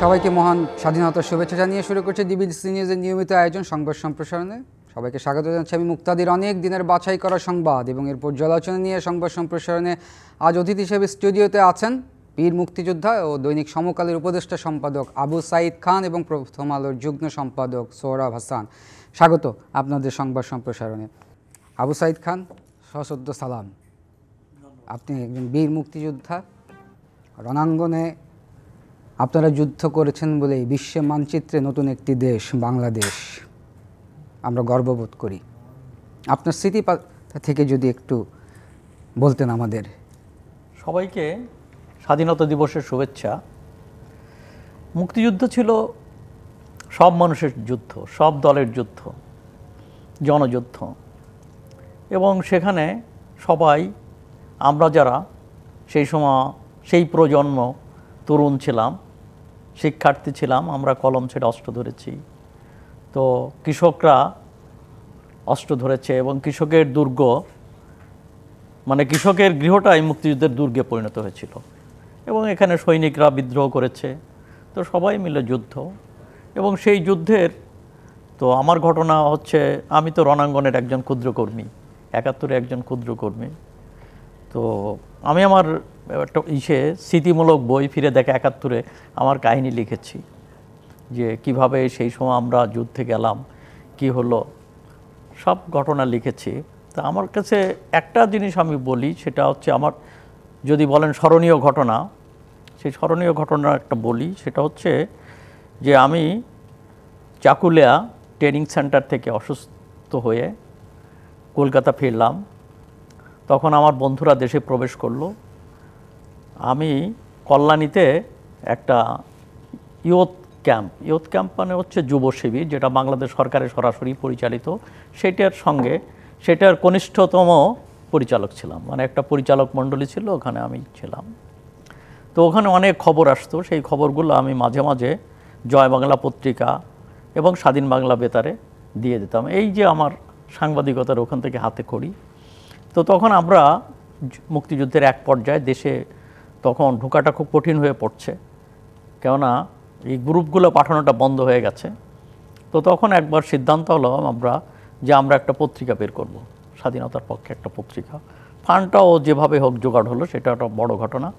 সবাইকে মহান স্বাধীনতার শুভেচ্ছা জানিয়ে শুরু করছে ডিবিসি নিউজের নিয়মিত আয়োজন সংবাদ সম্প্রসারণে। সবাইকে স্বাগত জানাচ্ছি আমি মুক্তাদির। অনেক দিনের বাছাই করা সংবাদ এবং এর পর্যালোচনা নিয়ে সংবাদ সম্প্রসারণে আজ অতিথি হিসেবে স্টুডিওতে আছেন বীর মুক্তিযোদ্ধা ও দৈনিক সমকালের উপদেষ্টা সম্পাদক আবু সাঈদ খান এবং প্রথম আলোর যুগ্ম সম্পাদক সোহরাব হাসান। স্বাগত আপনাদের সংবাদ সম্প্রসারণে। আবু সাঈদ খান, সশ্রদ্ধ সালাম। আপনি একজন বীর মুক্তিযোদ্ধা, রণাঙ্গনে আপনারা যুদ্ধ করেছেন বলেই বিশ্বের মানচিত্রে নতুন একটি দেশ বাংলাদেশ আমরা গর্ববোধ করি। আপনার স্মৃতি থেকে যদি একটু বলতেন আমাদের। সবাইকে স্বাধীনতা দিবসের শুভেচ্ছা। মুক্তিযুদ্ধ ছিল সব মানুষের যুদ্ধ, সব দলের যুদ্ধ, জনযুদ্ধ, এবং সেখানে সবাই আমরা যারা সেই সময় সেই প্রজন্ম তরুণ ছিলাম, শিক্ষার্থী ছিলাম, আমরা কলম ছেড়ে অস্ত্র ধরেছি। তো কৃষকরা অস্ত্র ধরেছে এবং কৃষকের দুর্গ, মানে কৃষকের গৃহটাই মুক্তিযুদ্ধের দুর্গে পরিণত হয়েছিল এবং এখানে সৈনিকরা বিদ্রোহ করেছে। তো সবাই মিলে যুদ্ধ, এবং সেই যুদ্ধের তো আমার ঘটনা হচ্ছে, আমি তো রণাঙ্গনের একজন ক্ষুদ্রকর্মী, ৭১ একজন ক্ষুদ্রকর্মী। তো আমি আমার একটা স্মৃতিমূলক বই ফিরে দেখা ৭১ আমার কাহিনী লিখেছি, যে কিভাবে সেই সময় আমরা যুদ্ধে গেলাম, কি হলো, সব ঘটনা লিখেছি। তা আমার কাছে একটা জিনিস আমি বলি, সেটা হচ্ছে আমার যদি বলেন স্মরণীয় ঘটনা, সেই স্মরণীয় ঘটনা একটা বলি। সেটা হচ্ছে যে আমি চাকুলিয়া ট্রেনিং সেন্টার থেকে অসুস্থ হয়ে কলকাতা ফিরলাম। তখন আমার বন্ধুরা দেশে প্রবেশ করলো। আমি কল্যাণীতে একটা ইয়ুথ ক্যাম্প মানে হচ্ছে যুব শিবির, যেটা বাংলাদেশ সরকারের সরাসরি পরিচালিত, সেটার কনিষ্ঠতম পরিচালক ছিলাম। মানে একটা পরিচালক মণ্ডলী ছিল, ওখানে আমি ছিলাম। তো ওখানে অনেক খবর আসতো, সেই খবরগুলো আমি মাঝে মাঝে জয় বাংলা পত্রিকা এবং স্বাধীন বাংলা বেতারে দিয়ে দিতাম। এই যে আমার সাংবাদিকতার ওখান থেকে হাতে খড়ি। তো তখন আমরা মুক্তিযুদ্ধের এক পর্যায়ে দেশে তখন ঢোকাটা খুব কঠিন হয়ে পড়ছে, কেননা এই গ্রুপগুলো পাঠানোটা বন্ধ হয়ে গেছে। তো তখন একবার সিদ্ধান্ত হলো আমরা একটা পত্রিকা বের করব, স্বাধীনতার পক্ষে একটা পত্রিকা। ফান্ডটাও যেভাবে হোক জোগাড় হলো, সেটা একটা বড় ঘটনা।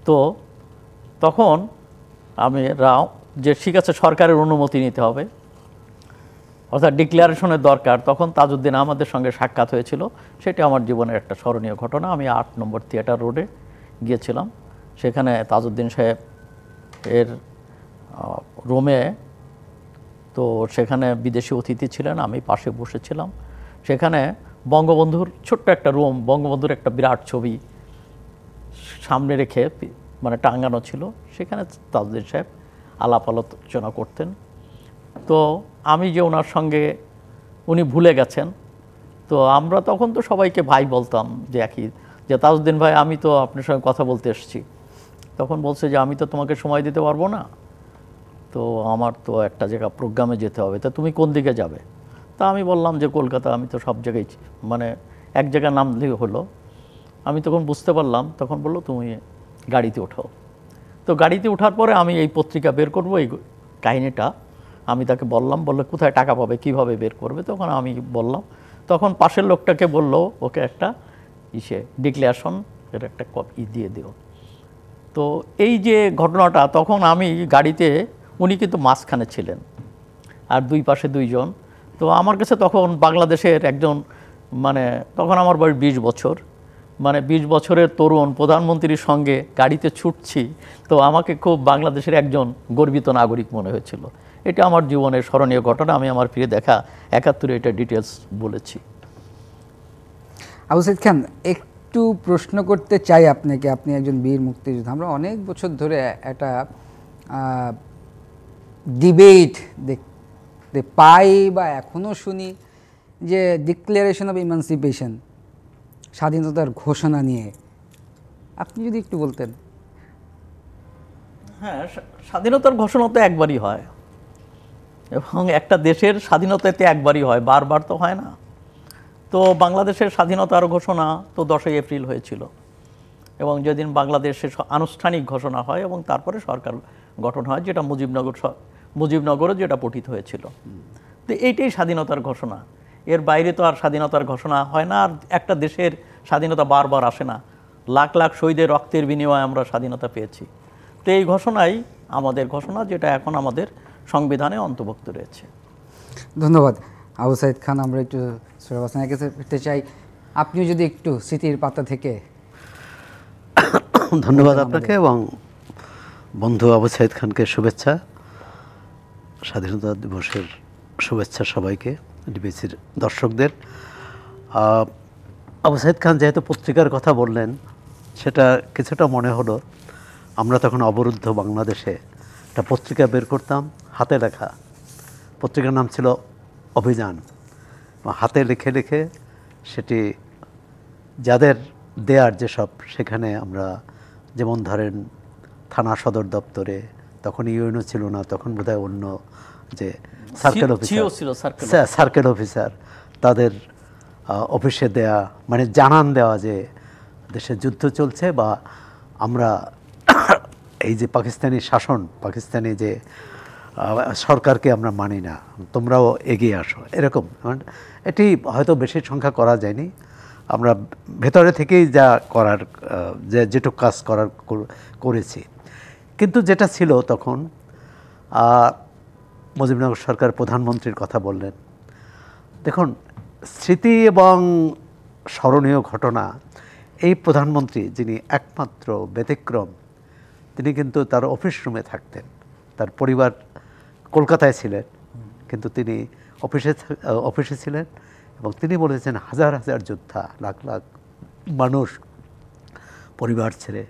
তো তখন যে ঠিক আছে, সরকারের অনুমতি নিতে হবে, অর্থাৎ ডিক্লারেশনের দরকার। তখন তাজউদ্দিন আমাদের সঙ্গে সাক্ষাৎ হয়েছিল, সেটা আমার জীবনের একটা স্মরণীয় ঘটনা। আমি ৮ নম্বর থিয়েটার রোডে গিয়েছিলাম, সেখানে তাজউদ্দিন সাহেব এর রুমে, তো সেখানে বিদেশি অতিথি ছিলেন, আমি পাশে বসেছিলাম। সেখানে বঙ্গবন্ধুর ছোট্ট একটা রুম, বঙ্গবন্ধুর একটা বিরাট ছবি সামনে রেখে মানে টাঙানো ছিল, সেখানে তাজউদ্দিন সাহেব আলাপ আলোচনা করতেন। তো আমি যে ওনার সঙ্গে, উনি ভুলে গেছেন, তো আমরা তখন তো সবাইকে ভাই বলতাম, যে তাজউদ্দিন ভাই, আমি তো আপনার সঙ্গে কথা বলতে এসেছি। তখন বলছে যে আমি তো তোমাকে সময় দিতে পারবো না, তো আমার তো একটা জায়গা প্রোগ্রামে যেতে হবে, তা তুমি কোন দিকে যাবে? তা আমি বললাম যে কলকাতা, আমি তো সব জায়গায়, মানে এক জায়গায় নামলেই হলো। আমি তখন বুঝতে পারলাম, তখন বললো তুমি গাড়িতে ওঠো। তো গাড়িতে ওঠার পরে আমি এই পত্রিকা বের করব, এই কাহিনিটা আমি তাকে বললাম। বললো কোথায় টাকা পাবে, কিভাবে বের করবে? তখন আমি বললাম, তখন পাশের লোকটাকে বললো ওকে একটা ডিক্লারেশন এর একটা কপি দিয়ে দিও। তো এই যে ঘটনাটা, তখন আমি গাড়িতে, উনি কিন্তু মাঝখানে ছিলেন আর দুই পাশে দুইজন। তো আমার কাছে তখন বাংলাদেশের একজন, মানে তখন আমার বয়স 20 বছর, মানে 20 বছরের তরুণ প্রধানমন্ত্রীর সঙ্গে গাড়িতে ছুটছি, তো আমাকে খুব বাংলাদেশের একজন গর্বিত নাগরিক মনে হয়েছিল। এটা আমার জীবনের স্মরণীয় ঘটনা। আমি আমার ফিরে দেখা ৭১ এটা ডিটেলস বলেছি। আবু সাঈদ খান, একটু প্রশ্ন করতে চাই আপনাকে। আপনি একজন বীর মুক্তিযোদ্ধা। আমরা অনেক বছর ধরে একটা ডিবেট দেখতে পাই বা এখনও শুনি, যে ডিক্লারেশন অফ ইমানসিপেশন, স্বাধীনতার ঘোষণা নিয়ে আপনি যদি একটু বলতেন। হ্যাঁ, স্বাধীনতার ঘোষণা তো একবারই হয়, এবং একটা দেশের স্বাধীনতাতে একবারই হয়, বারবার তো হয় না। তো বাংলাদেশের স্বাধীনতার ঘোষণা তো 10ই এপ্রিল হয়েছিল। এবং যেদিন বাংলাদেশে আনুষ্ঠানিক ঘোষণা হয় এবং তারপরে সরকার গঠন হয়, যেটা মুজিবনগরও যেটা পঠিত হয়েছিল। তো এইটাই স্বাধীনতার ঘোষণা, এর বাইরে তো আর স্বাধীনতার ঘোষণা হয় না। আর একটা দেশের স্বাধীনতা বারবার আসে না, লাখ লাখ শহীদের রক্তের বিনিময়ে আমরা স্বাধীনতা পেয়েছি। তো এই ঘোষণাই আমাদের ঘোষণা, যেটা এখন আমাদের সংবিধানে অন্তর্ভুক্ত রয়েছে। ধন্যবাদ আবু সাইদ খান। আমরা একটু সোহরাব হাসানের কাছে ফিরতে চাই, আপনিও যদি একটু স্মৃতির পাতা থেকে। ধন্যবাদ আপনাকে এবং বন্ধু আবু সাইদ খানকে শুভেচ্ছা, স্বাধীনতা দিবসের শুভেচ্ছা সবাইকে, ডিবিসির দর্শকদের। আবু সাইদ খান যেহেতু পত্রিকার কথা বললেন, সেটা কিছুটা মনে হলো। আমরা তখন অবরুদ্ধ বাংলাদেশে একটা পত্রিকা বের করতাম, হাতে লেখা। পত্রিকার নাম ছিল অভিযান। হাতে লিখে লিখে সেটি যাদের দেয়ার যেসব, সেখানে আমরা যেমন ধরেন থানা সদর দপ্তরে, তখন ইউএনও ছিল না, তখন বোধহয় অন্য যে সার্কেল অফিসার, সার্কেল অফিসার, তাদের অফিসে দেয়া, মানে জানান দেওয়া যে দেশে যুদ্ধ চলছে, বা আমরা এই যে পাকিস্তানি শাসন, পাকিস্তানি যে সরকারকে আমরা মানি না, তোমরাও এগিয়ে আসো, এরকম। এটি হয়তো বেশি সংখ্যা করা যায়নি, আমরা ভেতরে থেকেই যা করার, যেটুকু কাজ করার করেছি। কিন্তু যেটা ছিল তখন, মুজিবনগর সরকার প্রধানমন্ত্রীর কথা বললেন। দেখুন, স্মৃতি এবং স্মরণীয় ঘটনা, এই প্রধানমন্ত্রী যিনি একমাত্র ব্যতিক্রম, তিনি কিন্তু তার অফিস রুমে থাকতেন, তার পরিবার কলকাতায় ছিলেন, কিন্তু তিনি অফিসে ছিলেন। এবং তিনি বলেছেন, হাজার হাজার যোদ্ধা, লাখ লাখ মানুষ পরিবার ছেড়ে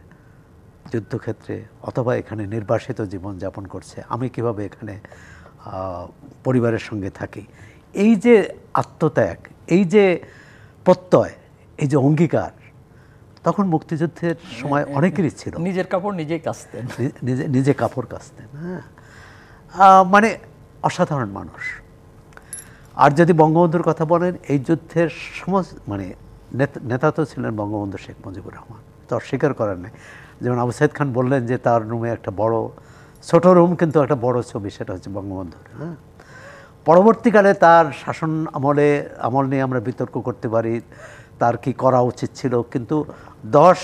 যুদ্ধক্ষেত্রে অথবা এখানে নির্বাসিত জীবনযাপন করছে, আমি কিভাবে এখানে পরিবারের সঙ্গে থাকি। এই যে আত্মত্যাগ, এই যে প্রত্যয়, এই যে অঙ্গীকার, তখন মুক্তিযুদ্ধের সময় অনেকেরই ছিল। নিজের কাপড় নিজেই কাচতেন, নিজে কাপড় কাচতেন। হ্যাঁ, মানে অসাধারণ মানুষ। আর যদি বঙ্গবন্ধুর কথা বলেন, এই যুদ্ধের মানে নেতা তো ছিলেন বঙ্গবন্ধু শেখ মুজিবুর রহমান, তো অস্বীকার করার নেই। যেমন আবু সাইদ খান বললেন যে তার রুমে একটা বড়, ছোট রুম কিন্তু একটা বড় ছবি, সেটা হচ্ছে বঙ্গবন্ধুর। হ্যাঁ, পরবর্তীকালে তার শাসন আমল নিয়ে আমরা বিতর্ক করতে পারি, তার কি করা উচিত ছিল। কিন্তু 10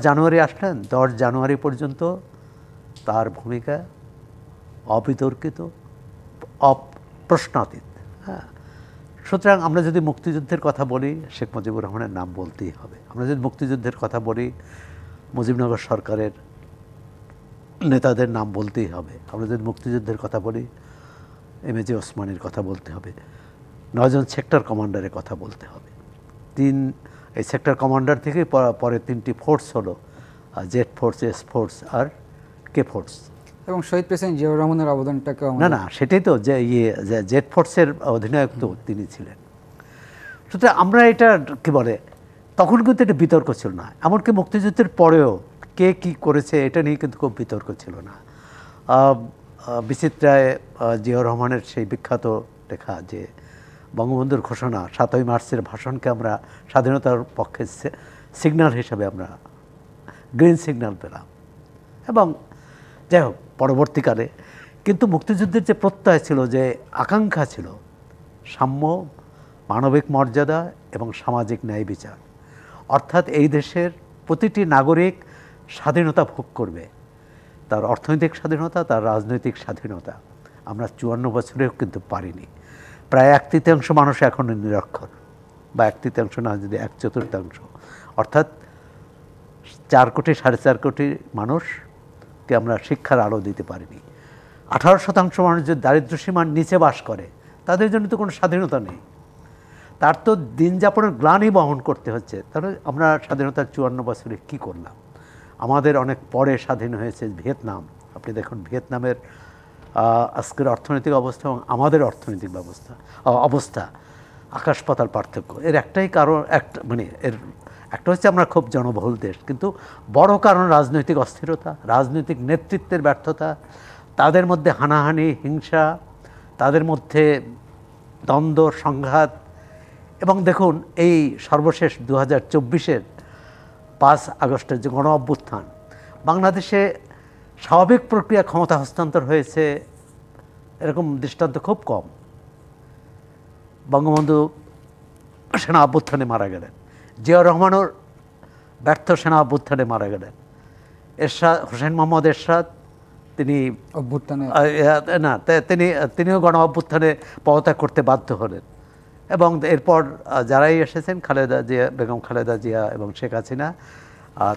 জানুয়ারি আসলেন, 10 জানুয়ারি পর্যন্ত তার ভূমিকা অবিতর্কিত, অপ্রশ্নাতীত। হ্যাঁ, সুতরাং আমরা যদি মুক্তিযুদ্ধের কথা বলি, শেখ মুজিবুর রহমানের নাম বলতেই হবে। আমরা যদি মুক্তিযুদ্ধের কথা বলি, মুজিবনগর সরকারের নেতাদের নাম বলতেই হবে। আমরা যদি মুক্তিযুদ্ধের কথা বলি, এমএজি ওসমানীর কথা বলতে হবে, 9 জন সেক্টর কমান্ডারের কথা বলতে হবে। এই সেক্টর কমান্ডার থেকে পরে 3টি ফোর্স হলো, জেড ফোর্স, এস ফোর্স আর কে ফোর্স। এবং শহীদ প্রেসিডেন্ট জিয়াউর রহমানের অবদানটাকে না, সেটাই তো, যে জেড ফোর্সের অধিনায়ক তো তিনি ছিলেন। সুতরাং আমরা এটা কি বলে, তখন কিন্তু এটা বিতর্ক ছিল না। এমনকি মুক্তিযুদ্ধের পরেও কে কি করেছে এটা নিয়ে কিন্তু খুব বিতর্ক ছিল না। বিচিত্রায় জিয়াউর রহমানের সেই বিখ্যাত লেখা যে বঙ্গবন্ধুর ঘোষণা, 7ই মার্চের ভাষণকে আমরা স্বাধীনতার পক্ষে সিগন্যাল হিসাবে আমরা গ্রিন সিগন্যাল পেলাম। এবং যাই হোক, পরবর্তীকালে কিন্তু মুক্তিযুদ্ধের যে প্রত্যয় ছিল, যে আকাঙ্ক্ষা ছিল, সাম্য, মানবিক মর্যাদা এবং সামাজিক ন্যায় বিচার, অর্থাৎ এই দেশের প্রতিটি নাগরিক স্বাধীনতা ভোগ করবে, তার অর্থনৈতিক স্বাধীনতা, তার রাজনৈতিক স্বাধীনতা। আমরা 54 বছরেও কিন্তু পারিনি। প্রায় 1/3 মানুষ এখনও নিরক্ষর, বা 1/3 না, যদি 1/4, অর্থাৎ 4 কোটি 4.5 কোটি মানুষকে আমরা শিক্ষার আলো দিতে পারিনি। 18% মানুষ যদি দারিদ্র্যসীমার নিচে বাস করে, তাদের জন্য তো কোনো স্বাধীনতা নেই, তার তো দিন যাপনের গ্লানি বহন করতে হচ্ছে। তাহলে আমরা স্বাধীনতার 54 বছরে কী করলাম? আমাদের অনেক পরে স্বাধীন হয়েছে ভিয়েতনাম। আপনি দেখুন ভিয়েতনামের আজকের অর্থনৈতিক অবস্থা এবং আমাদের অর্থনৈতিক অবস্থা আকাশ পাতাল পার্থক্য। এর একটাই কারণ, এর একটা হচ্ছে আমরা খুব জনবহুল দেশ, কিন্তু বড় কারণ রাজনৈতিক অস্থিরতা, রাজনৈতিক নেতৃত্বের ব্যর্থতা, তাদের মধ্যে হানাহানি, হিংসা, তাদের মধ্যে দ্বন্দ্ব, সংঘাত, এবং দেখুন এই সর্বশেষ 2024-এর 5 আগস্টের যে গণ অভ্যুত্থান, বাংলাদেশে স্বাভাবিক প্রক্রিয়া ক্ষমতা হস্তান্তর হয়েছে এরকম দৃষ্টান্ত খুব কম। বঙ্গবন্ধু সেনা অভ্যুত্থানে মারা গেলেন, জিয়াউর রহমানও ব্যর্থ সেনা অভ্যুত্থানে মারা গেলেন, হোসেন মোহাম্মদ এরশাদ তিনি অভ্যুত্থানে না তিনিও গণ অভ্যুত্থানে পদত্যাগ করতে বাধ্য হলেন। এবং এরপর যারাই এসেছেন, বেগম খালেদা জিয়া এবং শেখ হাসিনা,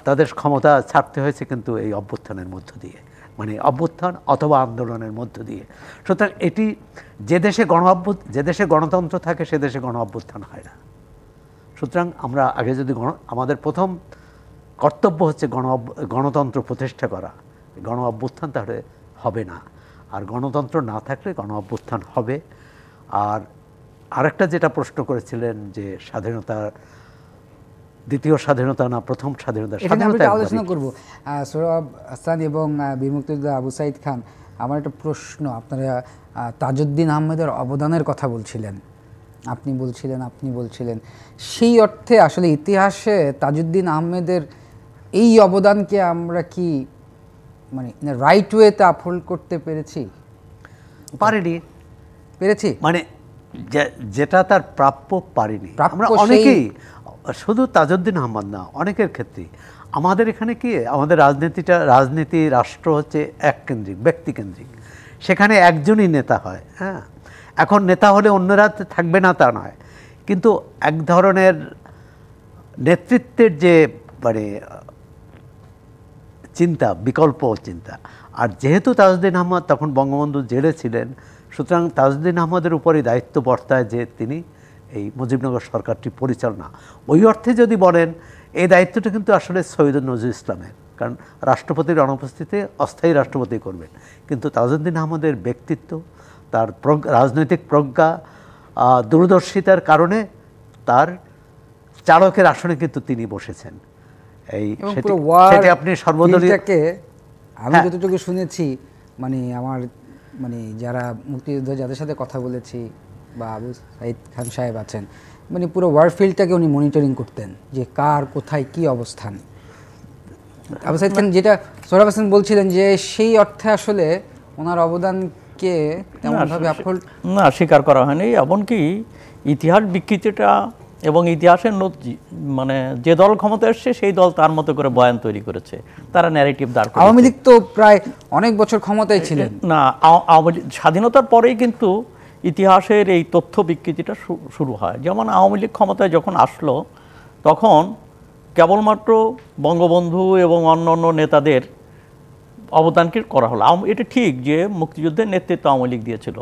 তাদের ক্ষমতা ছাড়তে হয়েছে কিন্তু এই অভ্যুত্থানের মধ্য দিয়ে, মানে অভ্যুত্থান অথবা আন্দোলনের মধ্য দিয়ে। সুতরাং এটি যে দেশে গণতন্ত্র থাকে সে দেশে গণ অভ্যুত্থান হয় না। সুতরাং আমরা আগে যদি আমাদের প্রথম কর্তব্য হচ্ছে গণতন্ত্র প্রতিষ্ঠা করা, গণ অভ্যুত্থান তাহলে হবে না। আর গণতন্ত্র না থাকলে গণ অভ্যুত্থান হবে। আর আরেকটা যেটা প্রশ্ন করেছিলেন যে স্বাধীনতার দ্বিতীয় স্বাধীনতা না প্রথম স্বাধীনতা, স্বাধীনতা আলোচনা করব। সোহরাব হাসান এবং বীর মুক্তিযোদ্ধা আবু সাইদ খান, আমার একটা প্রশ্ন, আপনারা তাজউদ্দিন আহমেদের অবদানের কথা বলছিলেন, আপনি বলছিলেন সেই অর্থে আসলে ইতিহাসে তাজউদ্দিন আহমেদের এই অবদানকে আমরা কি মানে রাইট ওয়েতে আপহোল্ড করতে পেরেছি মানে যেটা তার প্রাপ্য পারিনি। প্রাপ্য আমরা অনেকেই, শুধু তাজউদ্দিন আহমদ না, অনেকের ক্ষেত্রে আমাদের এখানে কি আমাদের রাজনীতি রাষ্ট্র হচ্ছে এককেন্দ্রিক, ব্যক্তিকেন্দ্রিক। সেখানে একজনই নেতা হয়। হ্যাঁ, এখন নেতা হলে অন্যরা থাকবে না তা নয়, কিন্তু এক ধরনের নেতৃত্বের যে মানে চিন্তা, বিকল্প চিন্তা। আর যেহেতু তাজউদ্দিন আহমদ তখন বঙ্গবন্ধু জেলে ছিলেন, সুতরাং তাজউদ্দিন আহমদের উপরই দায়িত্ব বর্তায় যে তিনি এই মুজিবনগর সরকারটি পরিচালনা। ওই অর্থে যদি বলেন, এই দায়িত্বটা কিন্তু আসলে সৈয়দ নজরুল ইসলামের, কারণ রাষ্ট্রপতির অনুপস্থিতিতে অস্থায়ী রাষ্ট্রপতি করবেন। কিন্তু তাজউদ্দিন আহমদের ব্যক্তিত্ব, তার রাজনৈতিক প্রজ্ঞা, দূরদর্শিতার কারণে তার চালকের আসনে কিন্তু তিনি বসেছেন। সেটি আপনি সর্বদলীয়, আমি যতটুকু শুনেছি, মানে আমার মানে যারা মুক্তিযুদ্ধ যাদের সাথে কথা বলেছি বা আবু সাইদ খান সাহেব আছেন, মানে পুরো ওয়ারফিল্ডটাকে উনি মনিটরিং করতেন যে কার কোথায় কি অবস্থান। আবু সাইদ খান যেটা সোহরাব হাসান বলছিলেন যে সেই অর্থে আসলে ওনার অবদানকে তেমনভাবে না স্বীকার করা হয়নি। এমনকি ইতিহাস বিকৃতিটা এবং ইতিহাসের মানে যে দল ক্ষমতা এসছে সেই দল তার মতো করে বয়ান তৈরি করেছে, তারা ন্যারেটিভ দাঁড় করেছে। আওয়ামী লীগ তো প্রায় অনেক বছর ক্ষমতায় ছিলেন না, স্বাধীনতার পরেই কিন্তু ইতিহাসের এই তথ্য বিকৃতিটা শুরু হয়। যেমন আওয়ামী লীগ ক্ষমতায় যখন আসলো, তখন কেবলমাত্র বঙ্গবন্ধু এবং অন্যান্য নেতাদের অবদানকে করা হলো। এটা ঠিক যে মুক্তিযুদ্ধের নেতৃত্ব আওয়ামী লীগ দিয়েছিল,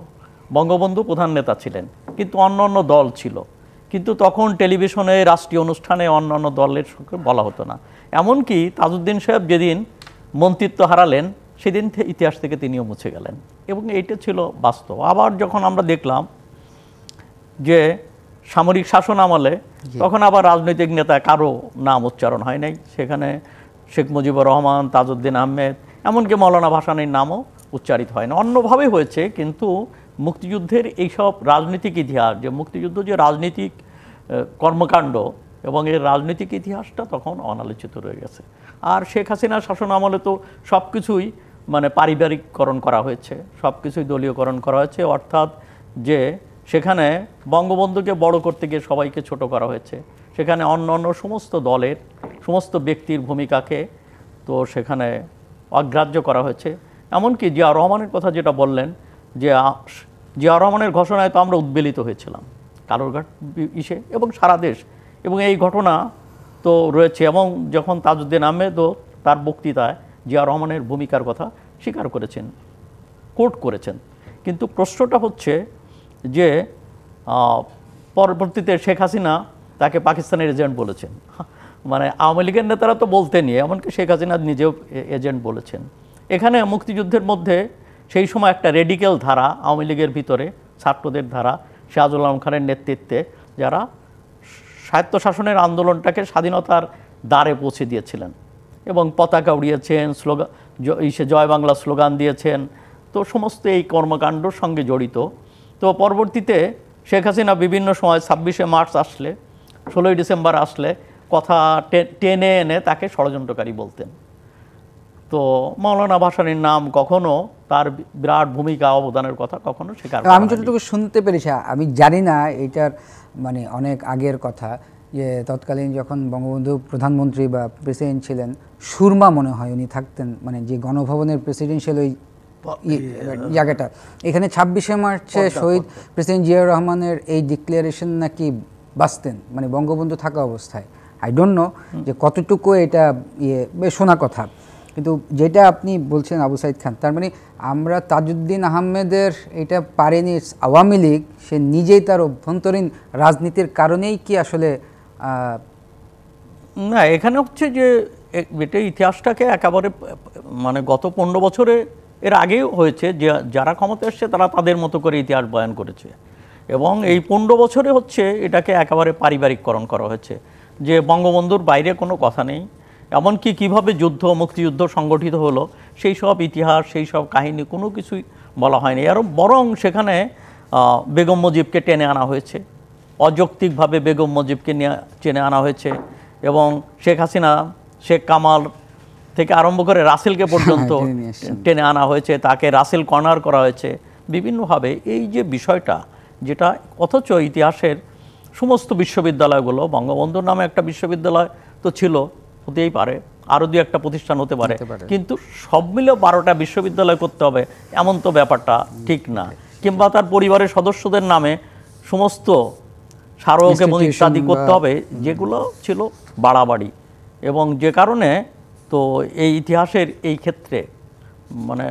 বঙ্গবন্ধু প্রধান নেতা ছিলেন, কিন্তু অন্যান্য দল ছিল। কিন্তু তখন টেলিভিশনে, রাষ্ট্রীয় অনুষ্ঠানে অন্যান্য দলের সঙ্গে বলা হতো না। এমনকি তাজউদ্দিন সাহেব যেদিন মন্ত্রিত্ব হারালেন, সেদিন ইতিহাস থেকে তিনিও মুছে গেলেন, এবং এইটা ছিল বাস্তব। আবার যখন আমরা দেখলাম যে সামরিক শাসন আমলে, তখন আবার রাজনৈতিক নেতা কারো নাম উচ্চারণ হয় নাই, সেখানে শেখ মুজিবুর রহমান, তাজউদ্দিন আহমেদ, এমনকি মৌলানা ভাসানীর নামও উচ্চারিত হয় না, অন্যভাবে হয়েছে। কিন্তু মুক্তিযুদ্ধের এইসব রাজনৈতিক ইতিহাস, যে মুক্তিযুদ্ধ যে রাজনৈতিক কর্মকাণ্ড এবং এর রাজনৈতিক ইতিহাসটা তখন অনালোচিত রয়ে গেছে। আর শেখ হাসিনার শাসন আমলে তো সব কিছুই মানে পারিবারিককরণ করা হয়েছে, সব কিছুই দলীয়করণ করা হয়েছে, অর্থাৎ যে সেখানে বঙ্গবন্ধুকে বড় করতে গিয়ে সবাইকে ছোট করা হয়েছে, সেখানে অন্য অন্য সমস্ত দলের সমস্ত ব্যক্তির ভূমিকাকে তো সেখানে অগ্রাহ্য করা হয়েছে। এমনকি জিয়া রহমানের কথা যেটা বললেন, যে জিয়া রহমানের ঘোষণায় তো আমরা উদ্বেলিত হয়েছিলাম কালুরঘাট ইসে এবং সারা দেশ, এবং এই ঘটনা তো রয়েছে। এবং যখন তাজউদ্দিন আহমেদও তার বক্তৃতায় জিয়া রহমানের ভূমিকার কথা স্বীকার করেছেন, কোট করেছেন। কিন্তু প্রশ্নটা হচ্ছে যে পরবর্তীতে শেখ হাসিনা তাকে পাকিস্তানের এজেন্ট বলেছেন, মানে আওয়ামী লীগের নেতারা তো বলতেনই, এমনকি শেখ হাসিনা নিজেও এজেন্ট বলেছেন। এখানে মুক্তিযুদ্ধের মধ্যে সেই সময় একটা রেডিক্যাল ধারা আওয়ামী লীগের ভিতরে, ছাত্রদের ধারা, শাহজালাল আলম খানের নেতৃত্বে, যারা স্বায়ত্তশাসনের আন্দোলনটাকে স্বাধীনতার দ্বারে পৌঁছে দিয়েছিলেন এবং পতাকা উড়িয়েছেন, জয় বাংলা স্লোগান দিয়েছেন, তো সমস্ত এই কর্মকাণ্ডর সঙ্গে জড়িত। তো পরবর্তীতে শেখ হাসিনা বিভিন্ন সময় 26শে মার্চ আসলে, 16ই ডিসেম্বর আসলে কথা টেনে এনে তাকে ষড়যন্ত্রকারী বলতেন। তো মাওলানা ভাসানীর নাম কখনো, তার বিরাট ভূমিকা অবদানের কথা কখনো স্বীকার করা আমি হয়নি। যতটুকু শুনতে পেরেছি, আমি জানি না এটার মানে অনেক আগের কথা, যে তৎকালীন যখন বঙ্গবন্ধু প্রধানমন্ত্রী বা প্রেসিডেন্ট ছিলেন, সুরমা মনে হয় উনি থাকতেন, মানে যে গণভবনের প্রেসিডেন্সিয়াল ওই জায়গাটা, এখানে 26শে মার্চে শহীদ প্রেসিডেন্ট জিয়াউর রহমানের এই ডিক্লারেশন নাকি বাঁচতেন, মানে বঙ্গবন্ধু থাকা অবস্থায়। আই ডোন্ট নো যে কতটুকু এটা বেশ শোনা কথা, কিন্তু যেটা আপনি বলছেন আবু সাইদ খান, তার মানে আমরা তাজউদ্দিন আহমেদের এটা পারেনি আওয়ামী লীগ, সে নিজেই তার অভ্যন্তরীণ রাজনীতির কারণেই কি আসলে না, এখানে হচ্ছে যে এটা ইতিহাসটাকে একেবারে মানে গত 15 বছরে এর আগেও হয়েছে যে যারা ক্ষমতা এসছে তারা তাদের মতো করে ইতিহাস বয়ান করেছে, এবং এই 15 বছরে হচ্ছে এটাকে একেবারে পারিবারিককরণ করা হয়েছে যে বঙ্গবন্ধুর বাইরে কোনো কথা নেই। এমনকি কীভাবে যুদ্ধ, মুক্তিযুদ্ধ সংগঠিত হলো সেই সব ইতিহাস, সেই সব কাহিনী কোনো কিছুই বলা হয়নি। আরও বরং সেখানে বেগম মুজিবকে টেনে আনা হয়েছে, অযৌক্তিকভাবে বেগম মুজিবকে নিয়ে টেনে আনা হয়েছে, এবং শেখ হাসিনা, শেখ কামাল থেকে আরম্ভ করে রাসেলকে পর্যন্ত টেনে আনা হয়েছে, তাকে রাসেল কর্নার করা হয়েছে বিভিন্নভাবে। এই যে বিষয়টা, যেটা অথচ ইতিহাসের সমস্ত বিশ্ববিদ্যালয়গুলো, বঙ্গবন্ধুর নামে একটা বিশ্ববিদ্যালয় তো ছিল, হতেই পারে, আরও দু একটা প্রতিষ্ঠান হতে পারে, কিন্তু সব মিলে 12টা বিশ্ববিদ্যালয় করতে হবে এমন তো ব্যাপারটা ঠিক না। কিংবা তার পরিবারের সদস্যদের নামে সমস্ত স্মারক এবং ইত্যাদি করতে হবে, যেগুলো ছিল বাড়াবাড়ি। এবং যে কারণে তো এই ইতিহাসের এই ক্ষেত্রে মানে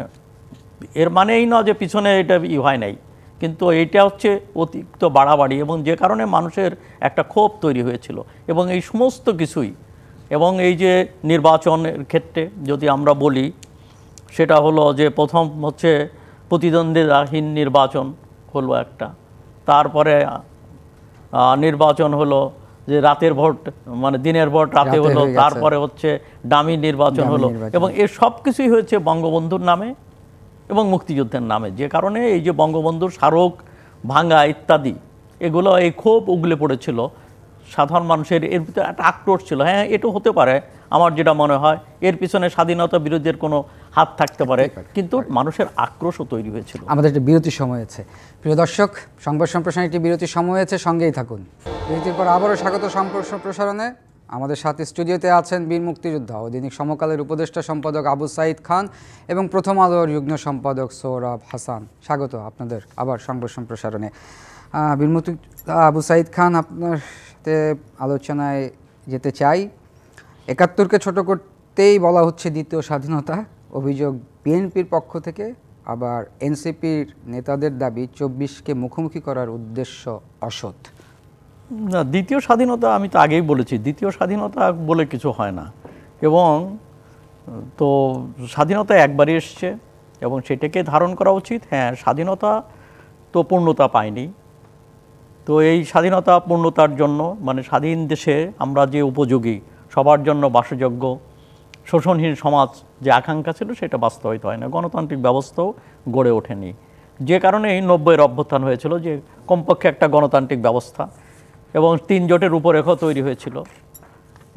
এর মানে এই নয় যে পিছনে এটা হয় নাই, কিন্তু এইটা হচ্ছে অতিরিক্ত বাড়াবাড়ি, এবং যে কারণে মানুষের একটা ক্ষোভ তৈরি হয়েছিল। এবং এই সমস্ত কিছুই, এবং এই যে নির্বাচনের ক্ষেত্রে যদি আমরা বলি, সেটা হলো যে প্রথম হচ্ছে প্রতিদ্বন্দ্বিতাহীন নির্বাচন হলো একটা, তারপরে নির্বাচন হলো যে রাতের ভোট, মানে দিনের ভোট রাতে হলো, তারপরে হচ্ছে ডামি নির্বাচন হলো, এবং এর সব কিছুই হয়েছে বঙ্গবন্ধুর নামে এবং মুক্তিযুদ্ধের নামে। যে কারণে এই যে বঙ্গবন্ধুর স্মারক ভাঙা ইত্যাদি, এগুলো এই ক্ষোভ উগলে পড়েছিল সাধারণ মানুষের, এর ভিতরে একটা আক্রোশ ছিল। হ্যাঁ, এটাও হতে পারে, আমার যেটা মনে হয় এর পিছনে স্বাধীনতা বিরোধীদের কোনো হাত থাকতে পারে, কিন্তু মানুষের আক্রোশও তৈরি হয়েছিল। আমাদের একটা বিরতির সময় আছে। প্রিয় দর্শক, সংবাদ সম্প্রসারণে একটি বিরতির সময় হয়েছে, সঙ্গেই থাকুন। বিরতির পর আবারও স্বাগত সংবাদ সম্প্রসারণে। আমাদের সাথে স্টুডিওতে আছেন বীর মুক্তিযোদ্ধা ও দৈনিক সমকালের উপদেষ্টা সম্পাদক আবু সাইদ খান এবং প্রথম আলোর যুগ্ম সম্পাদক সোহরাব হাসান। স্বাগত আপনাদের আবার সংবাদ সম্প্রসারণে। বীর মুক্তিযোদ্ধা আবু সাইদ খান, আপনার সাথে আলোচনায় যেতে চাই। 71কে ছোট করতেই বলা হচ্ছে দ্বিতীয় স্বাধীনতা, অভিযোগ বিএনপির পক্ষ থেকে। আবার এনসিপির নেতাদের দাবি 24কে মুখোমুখি করার উদ্দেশ্য অসৎ। না, দ্বিতীয় স্বাধীনতা আমি তো আগেই বলেছি, দ্বিতীয় স্বাধীনতা বলে কিছু হয় না। এবং তো স্বাধীনতা একবারই এসছে এবং সেটাকে ধারণ করা উচিত। হ্যাঁ, স্বাধীনতা তো পূর্ণতা পায়নি, তো এই স্বাধীনতা পূর্ণতার জন্য, মানে স্বাধীন দেশে আমরা যে উপযোগী, সবার জন্য বাসযোগ্য, শোষণহীন সমাজ যে আকাঙ্ক্ষা ছিল সেটা বাস্তবায়িত হয় না, গণতান্ত্রিক ব্যবস্থাও গড়ে ওঠেনি। যে কারণে এই 90-এর অভ্যুত্থান হয়েছিল, যে কমপক্ষে একটা গণতান্ত্রিক ব্যবস্থা এবং 3 জোটের রূপরেখা তৈরি হয়েছিল।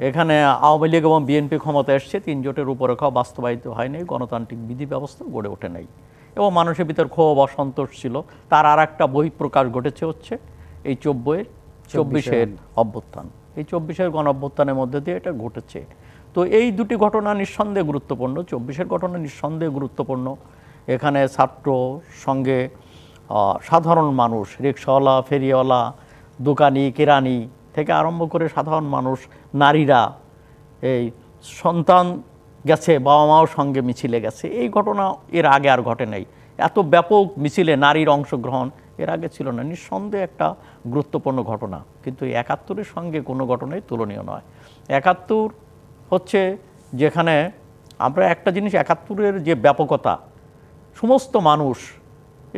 এখানে আওয়ামী লীগ এবং বিএনপি ক্ষমতা এসছে, 3 জোটের রূপরেখা বাস্তবায়িত হয়নি, গণতান্ত্রিক বিধি ব্যবস্থা গড়ে ওঠে নাই, এবং মানুষের ভিতর ক্ষোভ অসন্তোষ ছিল। তার আর একটা বহিঃপ্রকাশ ঘটেছে হচ্ছে এই 24-এর অভ্যুত্থান। এই 24-এর গণ অভ্যুত্থানের মধ্যে দিয়ে এটা ঘটেছে। তো এই দুটি ঘটনা নিঃসন্দেহে গুরুত্বপূর্ণ। 24-এর ঘটনা নিঃসন্দেহে গুরুত্বপূর্ণ। এখানে ছাত্র সঙ্গে সাধারণ মানুষ, রিকশাওয়ালা, ফেরিওয়ালা, দোকানি, কেরানি থেকে আরম্ভ করে সাধারণ মানুষ, নারীরা, এই সন্তান গেছে, বাবা মাও সঙ্গে মিছিলে গেছে। এই ঘটনা এর আগে আর ঘটে নাই। এত ব্যাপক মিছিলে নারীর অংশগ্রহণ এর আগে ছিল না। নিঃসন্দেহে একটা গুরুত্বপূর্ণ ঘটনা, কিন্তু 71-এর সঙ্গে কোনো ঘটনাই তুলনীয় নয়। 71 হচ্ছে যেখানে আমরা একটা জিনিস, 71-এর যে ব্যাপকতা, সমস্ত মানুষ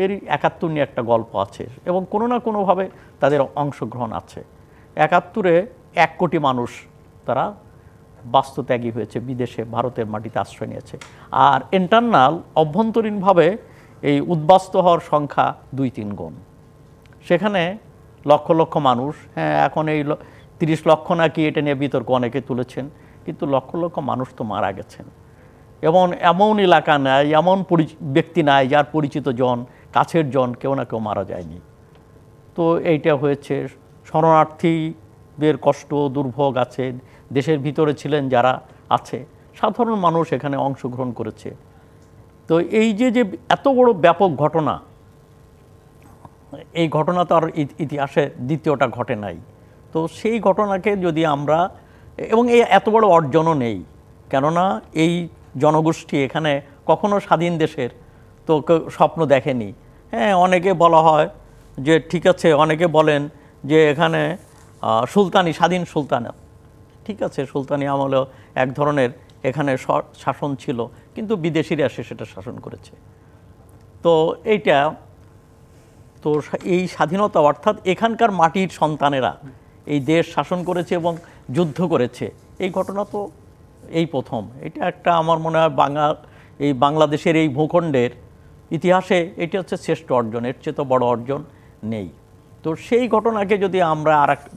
এর 71 নিয়ে একটা গল্প আছে এবং কোনো না কোনোভাবে তাদের অংশগ্রহণ আছে। 71-এ 1 কোটি মানুষ তারা বাস্তুত্যাগী হয়েছে, বিদেশে ভারতের মাটিতে আশ্রয় নিয়েছে। আর ইন্টারনাল, অভ্যন্তরীণভাবে এই উদ্বাস্তু হওয়ার সংখ্যা 2-3 গুণ। সেখানে লক্ষ লক্ষ মানুষ, হ্যাঁ এখন এই 30 লক্ষ নাকি এটা নিয়ে বিতর্ক অনেকে তুলেছেন, কিন্তু লক্ষ লক্ষ মানুষ তো মারা গেছেন। এবং এমন এলাকা নাই, এমন ব্যক্তি নাই যার পরিচিত জন, কাছের জন কেউ না কেউ মারা যায়নি। তো এইটা হয়েছে, শরণার্থীদের কষ্ট দুর্ভোগ আছে, দেশের ভিতরে ছিলেন যারা আছে, সাধারণ মানুষ এখানে অংশগ্রহণ করেছে। তো এই যে এত বড় ব্যাপক ঘটনা, এই ঘটনা তো আর ইতিহাসে দ্বিতীয়টা ঘটে নাই। তো সেই ঘটনাকে যদি আমরা, এবং এই এত বড় অর্জনও নেই, কেননা এই জনগোষ্ঠী এখানে কখনো স্বাধীন দেশের তো কেউ স্বপ্ন দেখেনি। হ্যাঁ, অনেকে বলা হয় যে ঠিক আছে, অনেকে বলেন যে এখানে সুলতানি, স্বাধীন সুলতানাত, ঠিক আছে, সুলতানি আমলেও এক ধরনের এখানে শাসন ছিল, কিন্তু বিদেশিরা এসে সেটা শাসন করেছে। তো এইটা তো এই স্বাধীনতা, অর্থাৎ এখানকার মাটির সন্তানেরা এই দেশ শাসন করেছে এবং যুদ্ধ করেছে, এই ঘটনা তো এই প্রথম। এটা একটা আমার মনে হয় এই বাংলাদেশের এই ভূখণ্ডের ইতিহাসে এটি হচ্ছে শ্রেষ্ঠ অর্জন, এর চেয়ে তো বড় অর্জন নেই। তো সেই ঘটনাকে যদি আমরা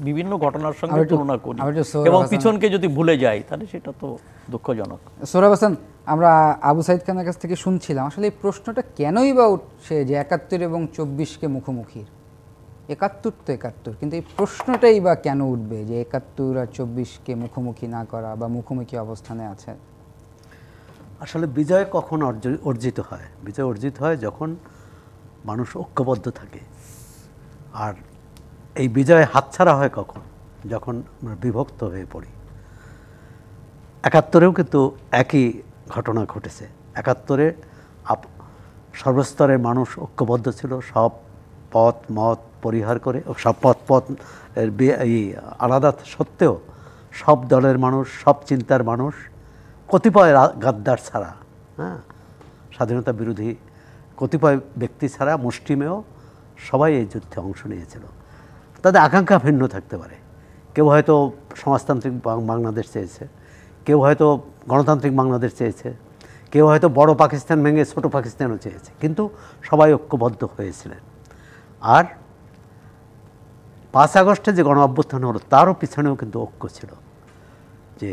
বিভিন্ন ঘটনার সঙ্গে তুলনা করি এবং পিছনকে যদি ভুলে যাই, তাহলে সেটা তো দুঃখজনক। সোহরাব হাসান, আমরা আবু সাইদ খানের কাছ থেকে শুনছিলাম আসলে এই প্রশ্নটা কেনই বা উঠছে যে 71 এবং 24কে মুখোমুখি, 71 তো 71, কিন্তু এই প্রশ্নটাই বা কেন উঠবে যে 71 আর 24কে মুখোমুখি না করা বা মুখোমুখি অবস্থানে আছে? আসলে বিজয় কখন অর্জিত হয়? বিজয় অর্জিত হয় যখন মানুষ ঐক্যবদ্ধ থাকে। আর এই বিজয় হাতছাড়া হয় কখন? যখন আমরা বিভক্ত হয়ে পড়ি। 71-এও কিন্তু একই ঘটনা ঘটেছে। 71-এ সর্বস্তরের মানুষ ঐক্যবদ্ধ ছিল, সব পথ মত পরিহার করে, সব পথ আলাদা সত্ত্বেও সব দলের মানুষ, সব চিন্তার মানুষ, কতিপয় গাদ্দার ছাড়া, হ্যাঁ, স্বাধীনতা বিরোধী কতিপয় ব্যক্তি ছাড়া মুষ্টিমেয় সবাই এই যুদ্ধে অংশ নিয়েছিল। তাদের আকাঙ্ক্ষা ভিন্ন থাকতে পারে, কেউ হয়তো সমাজতান্ত্রিক বাংলাদেশ চেয়েছে, কেউ হয়তো গণতান্ত্রিক বাংলাদেশ চেয়েছে, কেউ হয়তো বড় পাকিস্তান ভেঙে ছোট পাকিস্তানও চেয়েছে, কিন্তু সবাই ঐক্যবদ্ধ হয়েছিলেন। আর 5 আগস্টে যে গণ অভ্যুত্থান হলো, তারও পিছনেও কিন্তু ঐক্য ছিল, যে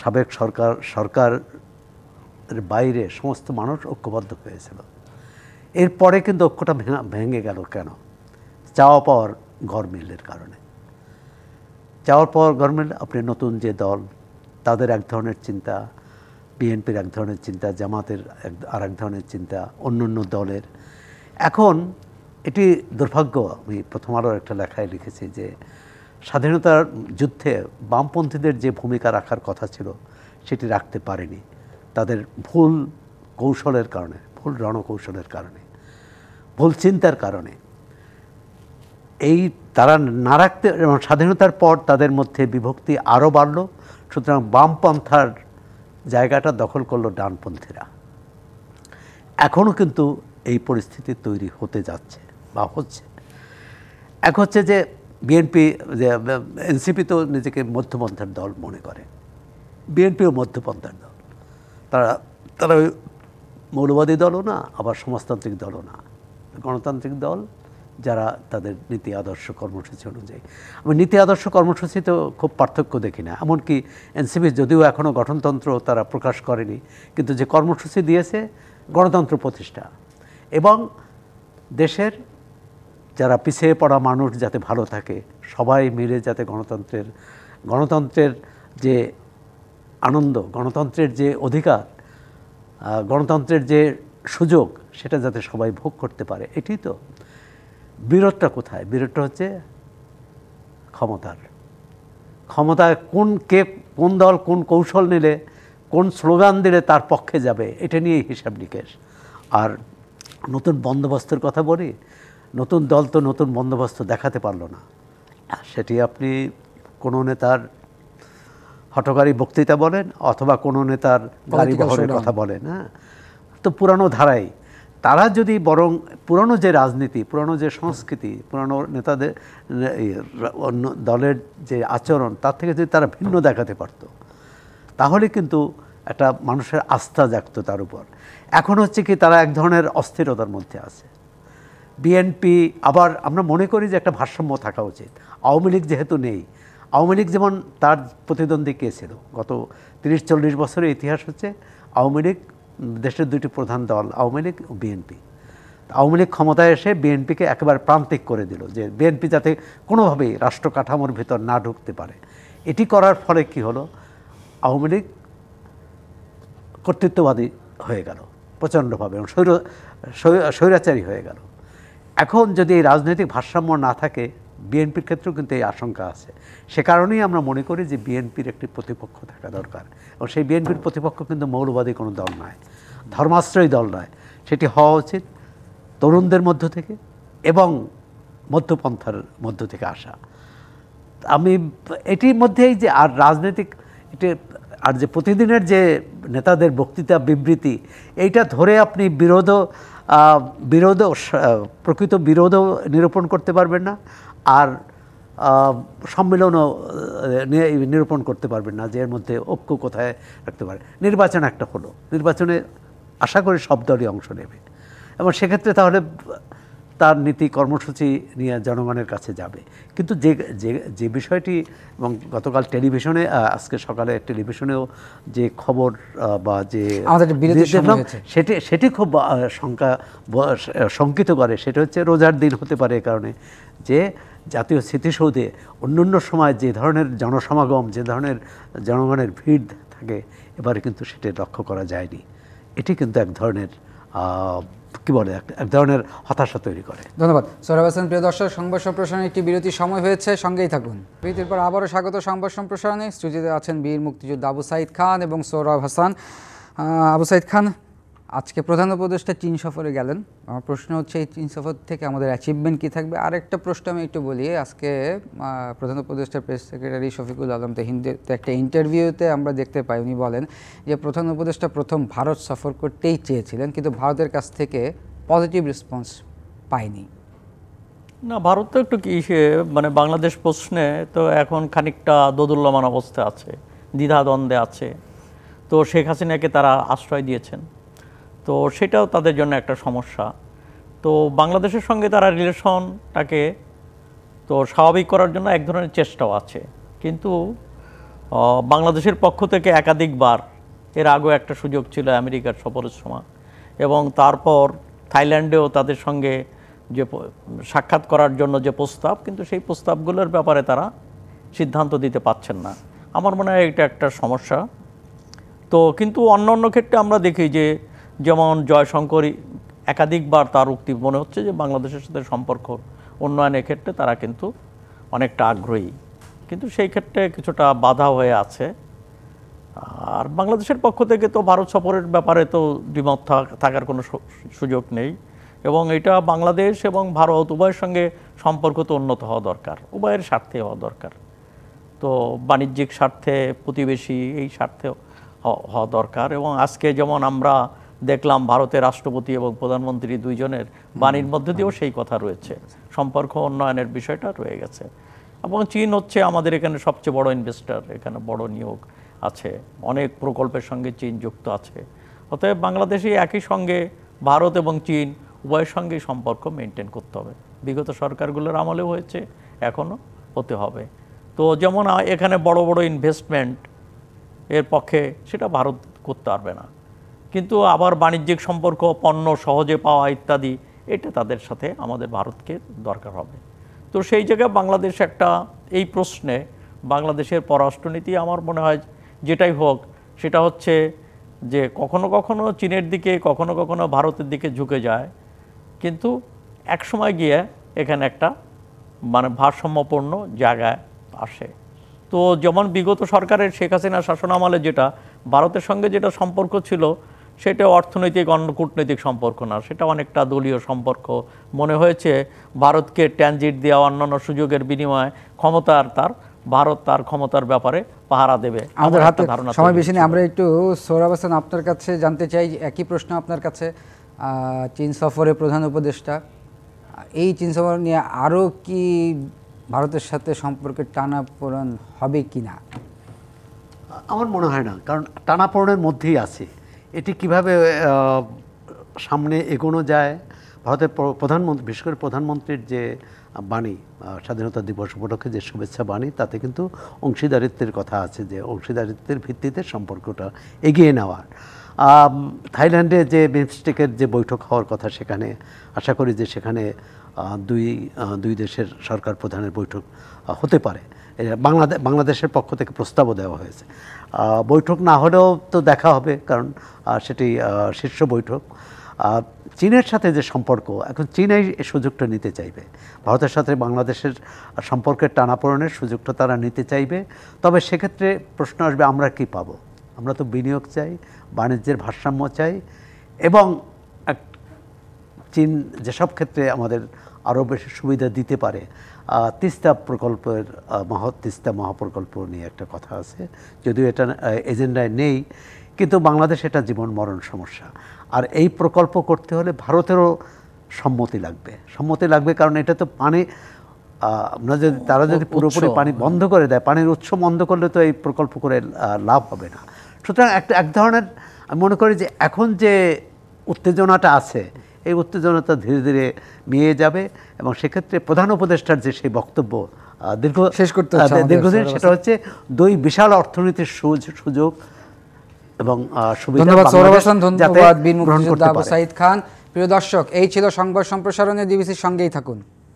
সাবেক সরকারের বাইরে সমস্ত মানুষ ঐক্যবদ্ধ হয়েছিল। এরপরে কিন্তু ঐক্যটা ভেঙে গেল কেন? চাওয়া পাওয়ার গরমিলের কারণে। চাওয়ার পাওয়ার গরমিল, আপনি নতুন যে দল, তাদের এক ধরনের চিন্তা, বিএনপির এক ধরনের চিন্তা, জামাতের আর এক ধরনের চিন্তা, অন্য অন্য দলের। এখন এটি দুর্ভাগ্য, আমি প্রথম আলোর একটা লেখায় লিখেছি যে স্বাধীনতার যুদ্ধে বামপন্থীদের যে ভূমিকা রাখার কথা ছিল সেটি রাখতে পারেনি, তাদের ভুল কৌশলের কারণে, ভুল রণকৌশলের কারণে, ভুল চিন্তার কারণে। এই তারা না রাখতে, এবং স্বাধীনতার পর তাদের মধ্যে বিভক্তি আরও বাড়ল। সুতরাং বামপন্থার জায়গাটা দখল করলো ডানপন্থীরা। এখনও কিন্তু এই পরিস্থিতি তৈরি হতে যাচ্ছে বা হচ্ছে। এক হচ্ছে যে বিএনপি, যে এনসিপি তো নিজেকে মধ্যপন্থার দল মনে করে, বিএনপিও মধ্যপন্থার দল। তারা মৌলবাদী দলও না, আবার সমাজতান্ত্রিক দলও না, গণতান্ত্রিক দল যারা তাদের নীতি আদর্শ কর্মসূচি অনুযায়ী। আমি নীতি আদর্শ কর্মসূচি তো খুব পার্থক্য দেখি না। এমনকি এনসিপি যদিও এখনও গঠনতন্ত্র তারা প্রকাশ করেনি, কিন্তু যে কর্মসূচি দিয়েছে গণতন্ত্র প্রতিষ্ঠা এবং দেশের যারা পিছিয়ে পড়া মানুষ যাতে ভালো থাকে, সবাই মিলে যাতে গণতন্ত্রের যে আনন্দ, গণতন্ত্রের যে অধিকার, গণতন্ত্রের যে সুযোগ, সেটা যাতে সবাই ভোগ করতে পারে। এটি তো বিরোধটা কোথায়? বিরোধটা হচ্ছে ক্ষমতায় কোন দল কোন কৌশল নিলে, কোন স্লোগান দিলে তার পক্ষে যাবে, এটা নিয়েই হিসাব নিকেশ। আর নতুন বন্দোবস্তের কথা বলি, নতুন দল তো নতুন বন্দোবস্ত দেখাতে পারলো না। সেটি আপনি কোনো নেতার হঠকারী বক্তৃতা বলেন অথবা কোনো নেতার গাড়ি বহরের কথা বলেন, হ্যাঁ, তো পুরানো ধারাই। তারা যদি বরং পুরানো যে রাজনীতি, পুরানো যে সংস্কৃতি, পুরানো নেতাদের অন্য দলের যে আচরণ, তার থেকে যদি তারা ভিন্ন দেখাতে পারত, তাহলে কিন্তু একটা মানুষের আস্থা জাগত তার উপর। এখন হচ্ছে কি, তারা এক ধরনের অস্থিরতার মধ্যে আছে। বিএনপি আবার আমরা মনে করি যে একটা ভারসাম্য থাকা উচিত। আওয়ামী লীগ যেহেতু নেই, আওয়ামী লীগ যেমন তার প্রতিদ্বন্দ্বী কে ছিল, গত 30-40 বছরের ইতিহাস হচ্ছে আওয়ামী লীগ দেশের দুইটি প্রধান দল, আওয়ামী লীগ ও বিএনপি। আওয়ামী লীগ ক্ষমতায় এসে বিএনপিকে একেবারে প্রান্তিক করে দিল, যে বিএনপি যাতে কোনোভাবেই রাষ্ট্র কাঠামোর ভিতর না ঢুকতে পারে। এটি করার ফলে কি হলো, আওয়ামী লীগ কর্তৃত্ববাদী হয়ে গেল প্রচণ্ডভাবে এবং স্বৈরাচারী হয়ে গেল। এখন যদি এই রাজনৈতিক ভারসাম্য না থাকে, বিএনপির ক্ষেত্রেও কিন্তু এই আশঙ্কা আছে। সে কারণেই আমরা মনে করি যে বিএনপির একটি প্রতিপক্ষ থাকা দরকার, এবং সেই বিএনপির প্রতিপক্ষ কিন্তু মৌলবাদী কোনো দল নয়, ধর্মাশ্রয়ী দল নয়। সেটি হওয়া উচিত তরুণদের মধ্য থেকে এবং মধ্যপন্থার মধ্য থেকে আসা। আমি এটির মধ্যেই যে আর রাজনৈতিক এটি আর যে প্রতিদিনের যে নেতাদের বক্তৃতা বিবৃতি, এইটা ধরে আপনি প্রকৃত বিরোধও নিরূপণ করতে পারবেন না, আর সম্মেলনও নিরূপণ করতে পারবেন না যে এর মধ্যে ঐক্য কোথায় রাখতে পারে। নির্বাচন একটা হলো, নির্বাচনে আশা করি সব দলই অংশ নেবে, এবং সেক্ষেত্রে তাহলে তার নীতি কর্মসূচি নিয়ে জনগণের কাছে যাবে। কিন্তু যে বিষয়টি, এবং গতকাল টেলিভিশনে, আজকে সকালে টেলিভিশনেও যে খবর বা যে দেখলাম, সেটি খুব শঙ্কিত করে। সেটা হচ্ছে রোজার দিন হতে পারে এ কারণে যে জাতীয় স্মৃতিসৌধে অন্যান্য সময় যে ধরনের জনসমাগম, যে ধরনের জনগণের ভিড় থাকে, এবারে কিন্তু সেটি লক্ষ্য করা যায়নি। এটি কিন্তু এক ধরনের কি বলে, এক ধরনের হতাশা তৈরি করে। ধন্যবাদ সোহরাব হোসেন। প্রিয় দর্শক, সংবাদ সম্প্রসারণে একটি বিরতির সময় হয়েছে, সঙ্গেই থাকুন। বিরতির পর আবারও স্বাগত সংবাদ সম্প্রসারণে। স্টুডিওতে আছেন বীর মুক্তিযোদ্ধা আবু সাঈদ খান এবং সোহরাব হোসেন। আবু সাঈদ খান, আজকে প্রধান উপদেষ্টা চীন সফরে গেলেন। আমার প্রশ্ন হচ্ছে, এই চীন সফর থেকে আমাদের অ্যাচিভমেন্ট কী থাকবে? আরেকটা প্রশ্ন আমি একটু বলি। আজকে প্রধান উপদেষ্টার প্রেস সেক্রেটারি শফিকুল আলম হিন্দিতে একটা ইন্টারভিউতে আমরা দেখতে পাই, উনি বলেন যে প্রধান উপদেষ্টা প্রথম ভারত সফর করতেই চেয়েছিলেন, কিন্তু ভারতের কাছ থেকে পজিটিভ রেসপন্স পায়নি। না, ভারত তো একটু কি মানে বাংলাদেশ প্রশ্নে তো এখন খানিকটা দোদুল্যমান অবস্থা আছে, দ্বিধাদ্বন্দ্বে আছে। তো শেখ হাসিনাকে তারা আশ্রয় দিয়েছেন, তো সেটাও তাদের জন্য একটা সমস্যা। তো বাংলাদেশের সঙ্গে তারা রিলেশনটাকে তো স্বাভাবিক করার জন্য এক ধরনের চেষ্টাও আছে, কিন্তু বাংলাদেশের পক্ষ থেকে একাধিকবার, এর আগেও একটা সুযোগ ছিল আমেরিকার সফরের সময়, এবং তারপর থাইল্যান্ডেও তাদের সঙ্গে যে সাক্ষাৎ করার জন্য যে প্রস্তাব, কিন্তু সেই প্রস্তাবগুলোর ব্যাপারে তারা সিদ্ধান্ত দিতে পারছেন না। আমার মনে হয় এটা একটা সমস্যা। তো কিন্তু অন্য অন্য ক্ষেত্রে আমরা দেখি যে, যেমন জয়শঙ্কর একাধিকবার তার উক্তি মনে হচ্ছে যে বাংলাদেশের সাথে সম্পর্ক উন্নয়নের ক্ষেত্রে তারা কিন্তু অনেকটা আগ্রহী, কিন্তু সেই ক্ষেত্রে কিছুটা বাধা হয়ে আছে। আর বাংলাদেশের পক্ষ থেকে তো ভারত সফরের ব্যাপারে তো দ্বিমত থাকার কোনো সুযোগ নেই, এবং এটা বাংলাদেশ এবং ভারত উভয়ের সঙ্গে সম্পর্ক তো উন্নত হওয়া দরকার, উভয়ের স্বার্থে হওয়া দরকার। তো বাণিজ্যিক স্বার্থে, প্রতিবেশী এই স্বার্থে হওয়া দরকার। এবং আজকে যেমন আমরা দেখলাম ভারতের রাষ্ট্রপতি এবং প্রধানমন্ত্রী দুইজনের বাণীর মধ্যে দিয়েও সেই কথা রয়েছে, সম্পর্ক উন্নয়নের বিষয়টা রয়ে গেছে। এবং চীন হচ্ছে আমাদের এখানে সবচেয়ে বড় ইনভেস্টর, এখানে বড় নিয়োগ আছে, অনেক প্রকল্পের সঙ্গে চীন যুক্ত আছে। অতএব বাংলাদেশে একই সঙ্গে ভারত এবং চীন উভয়ের সঙ্গেই সম্পর্ক মেনটেন করতে হবে। বিগত সরকারগুলোর আমলেও হয়েছে, এখনও হতে হবে। তো যেমন এখানে বড় বড় ইনভেস্টমেন্ট এর পক্ষে সেটা ভারত করতে পারবে না, কিন্তু আবার বাণিজ্যিক সম্পর্ক, পণ্য সহজে পাওয়া ইত্যাদি, এটা তাদের সাথে আমাদের ভারতকে দরকার হবে। তো সেই জায়গায় বাংলাদেশ একটা, এই প্রশ্নে বাংলাদেশের পররাষ্ট্রনীতি আমার মনে হয় যেটাই হোক, সেটা হচ্ছে যে কখনো কখনো চীনের দিকে, কখনো কখনো ভারতের দিকে ঝুঁকে যায়, কিন্তু এক সময় গিয়ে এখানে একটা মানে ভারসাম্যপূর্ণ জায়গায় আসে। তো যেমন বিগত সরকারের শেখ হাসিনা শাসনামলে যেটা ভারতের সঙ্গে যেটা সম্পর্ক ছিল, সেটা অর্থনৈতিক কূটনৈতিক সম্পর্ক না, সেটা অনেকটা দলীয় সম্পর্ক। মনে হয়েছে ভারতকে ট্রানজিট দেওয়া, অন্যান্য সুযোগের বিনিময়ে ভারত তার ক্ষমতার ব্যাপারে পাহারা দেবে। আমাদের হাতে সময় বেশি নেই, আমরা একটু সোহরাব হোসেন আপনার কাছে জানতে চাই, একই প্রশ্ন আপনার কাছে। চীন সফরে প্রধান উপদেষ্টা, এই চীন সফর নিয়ে আরও কি ভারতের সাথে সম্পর্কের টানাপোড়েন হবে কি না? আমার মনে হয় না, কারণ টানাপোড়েনের মধ্যেই আছে। এটি কিভাবে সামনে এগোনো যায়, ভারতের প্রধানমন্ত্রী, বিশেষ করে প্রধানমন্ত্রীর যে বাণী স্বাধীনতা দিবস উপলক্ষে যে শুভেচ্ছা বাণী, তাতে কিন্তু অংশীদারিত্বের কথা আছে, যে অংশীদারিত্বের ভিত্তিতে সম্পর্কটা এগিয়ে নেওয়ার। থাইল্যান্ডে যে বিমস্টেকের যে বৈঠক হওয়ার কথা, সেখানে আশা করি যে সেখানে দুই দেশের সরকার প্রধানের বৈঠক হতে পারে। বাংলাদেশের পক্ষ থেকে প্রস্তাবও দেওয়া হয়েছে। বৈঠক না হলেও তো দেখা হবে, কারণ সেটি শীর্ষ বৈঠক। চীনের সাথে যে সম্পর্ক, এখন চীনই এই সুযোগটা নিতে চাইবে। ভারতের সাথে বাংলাদেশের সম্পর্কের টানাপোড়েনের সুযোগটা তারা নিতে চাইবে। তবে সেক্ষেত্রে প্রশ্ন আসবে, আমরা কি পাবো? আমরা তো বিনিয়োগ চাই, বাণিজ্যের ভারসাম্য চাই, এবং চীন যেসব ক্ষেত্রে আমাদের আরও বেশি সুবিধা দিতে পারে। তিস্তা প্রকল্পের তিস্তা মহাপ্রকল্প নিয়ে একটা কথা আছে, যদিও এটা এজেন্ডায় নেই, কিন্তু বাংলাদেশ এটা জীবন মরণ সমস্যা। আর এই প্রকল্প করতে হলে ভারতেরও সম্মতি লাগবে, কারণ এটা তো পানি, তারা যদি পুরোপুরি পানি বন্ধ করে দেয়, পানির উৎস বন্ধ করলে তো এই প্রকল্প করে লাভ হবে না। সুতরাং এক ধরনের আমি মনে করি যে এখন যে উত্তেজনাটা আছে, এই উত্তেজনাটা ধীরে ধীরে মিয়ে যাবে, এবং সেক্ষেত্রে প্রধান উপদেষ্টার যে সেই বক্তব্য দীর্ঘদিন, সেটা হচ্ছে দুই বিশাল অর্থনীতির সুযোগ এবং সুবিধা। ধন্যবাদ সৌরভ হাসান, ধন্যবাদ বীর মুক্তিযোদ্ধা আবু সাঈদ খান। প্রিয় দর্শক, এই ছিল সংবাদ সম্প্রসারণে। ডিবিসির সঙ্গেই থাকুন।